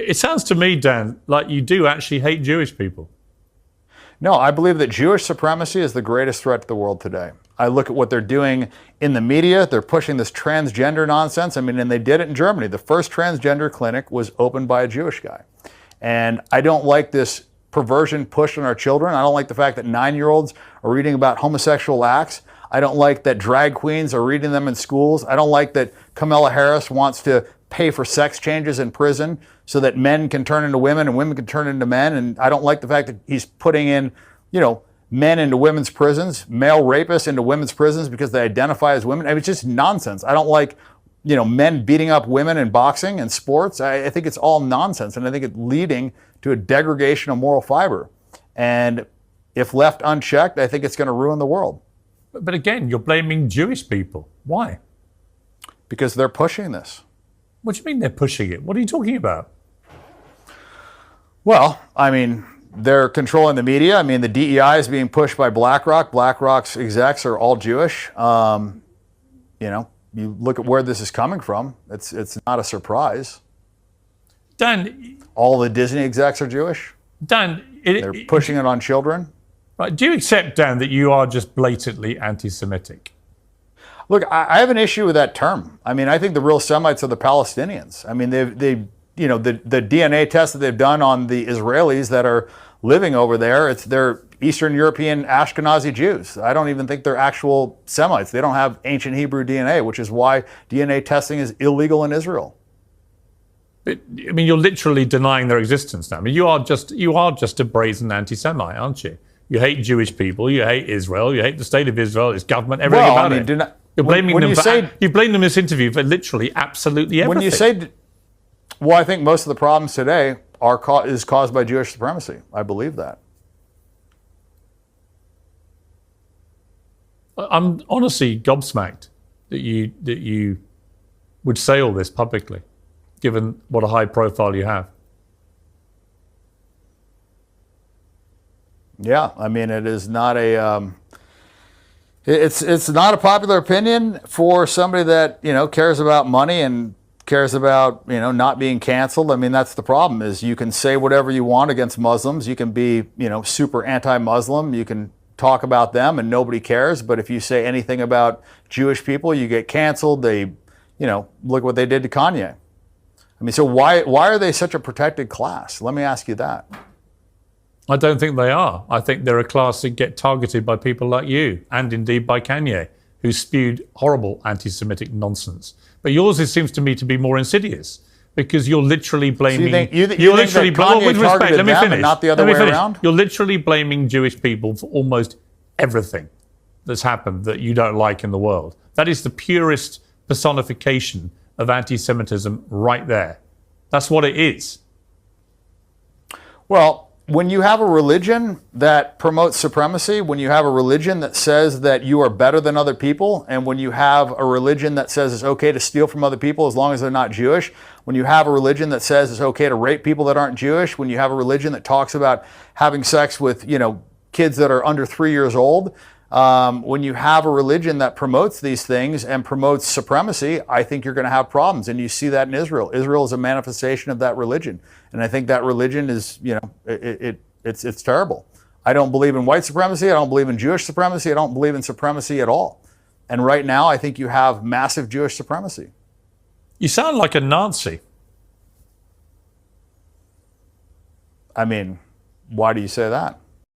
It sounds to me, Dan, like you do actually hate Jewish people. No, I believe that Jewish supremacy is the greatest threat to the world today. I look at what they're doing in the media. They're pushing this transgender nonsense. I mean, and they did it in Germany. The first transgender clinic was opened by a Jewish guy. And I don't like this perversion pushed on our children. I don't like the fact that 9-year-olds are reading about homosexual acts. I don't like that drag queens are reading them in schools. I don't like that Kamala Harris wants to pay for sex changes in prison so that men can turn into women and women can turn into men. And I don't like the fact that he's putting in, men into women's prisons, male rapists into women's prisons because they identify as women. I mean, it's just nonsense. I don't like, men beating up women in boxing and sports. I think it's all nonsense. And I think it's leading to a degradation of moral fiber. And if left unchecked, I think it's going to ruin the world. But again, you're blaming Jewish people. Why? Because they're pushing this. What do you mean they're pushing it? What are you talking about? Well, I mean, they're controlling the media. I mean, the DEI is being pushed by BlackRock. BlackRock's execs are all Jewish. You look at where this is coming from. It's not a surprise. Dan, all the Disney execs are Jewish. Dan, they're pushing it on children. Right? Do you accept, Dan, that you are just blatantly anti-Semitic? Look, I have an issue with that term. I mean, I think the real Semites are the Palestinians. I mean, the DNA test that they've done on the Israelis that are living over there, they're Eastern European Ashkenazi Jews. I don't even think they're actual Semites. They don't have ancient Hebrew DNA, which is why DNA testing is illegal in Israel. But, I mean, you're literally denying their existence now. I mean, you are just a brazen anti-Semite, aren't you? You hate Jewish people. You hate Israel. You hate the state of Israel, its government, everything about it. You're blaming them you blame them in this interview for literally absolutely everything. When you say, well, I think most of the problems today is caused by Jewish supremacy. I believe that. I'm honestly gobsmacked that you would say all this publicly, given what a high profile you have. Yeah, I mean, it is not a. It's not a popular opinion for somebody that cares about money and cares about not being canceled. I mean, that's the problem. Is you can say whatever you want against Muslims. You can be super anti-Muslim. You can talk about them and nobody cares. But if you say anything about Jewish people, you get canceled. They look what they did to Kanye. I mean, so why are they such a protected class? Let me ask you that. I don't think they are. I think they're a class that get targeted by people like you, and indeed by Kanye, who spewed horrible anti-Semitic nonsense. But yours, it seems to me, to be more insidious, because you're literally blaming. So you're literally blaming. With respect, let me finish. Not the other way around. You're literally blaming Jewish people for almost everything that's happened that you don't like in the world. That is the purest personification of anti-Semitism right there. That's what it is. Well, when you have a religion that promotes supremacy, when you have a religion that says that you are better than other people, and when you have a religion that says it's okay to steal from other people as long as they're not Jewish, when you have a religion that says it's okay to rape people that aren't Jewish, when you have a religion that talks about having sex with, kids that are under 3 years old, when you have a religion that promotes these things and promotes supremacy, I think you're going to have problems. And you see that in Israel. Israel is a manifestation of that religion. And I think that religion is, it's terrible. I don't believe in white supremacy. I don't believe in Jewish supremacy. I don't believe in supremacy at all. And right now, I think you have massive Jewish supremacy. You sound like a Nazi. I mean, why do you say that?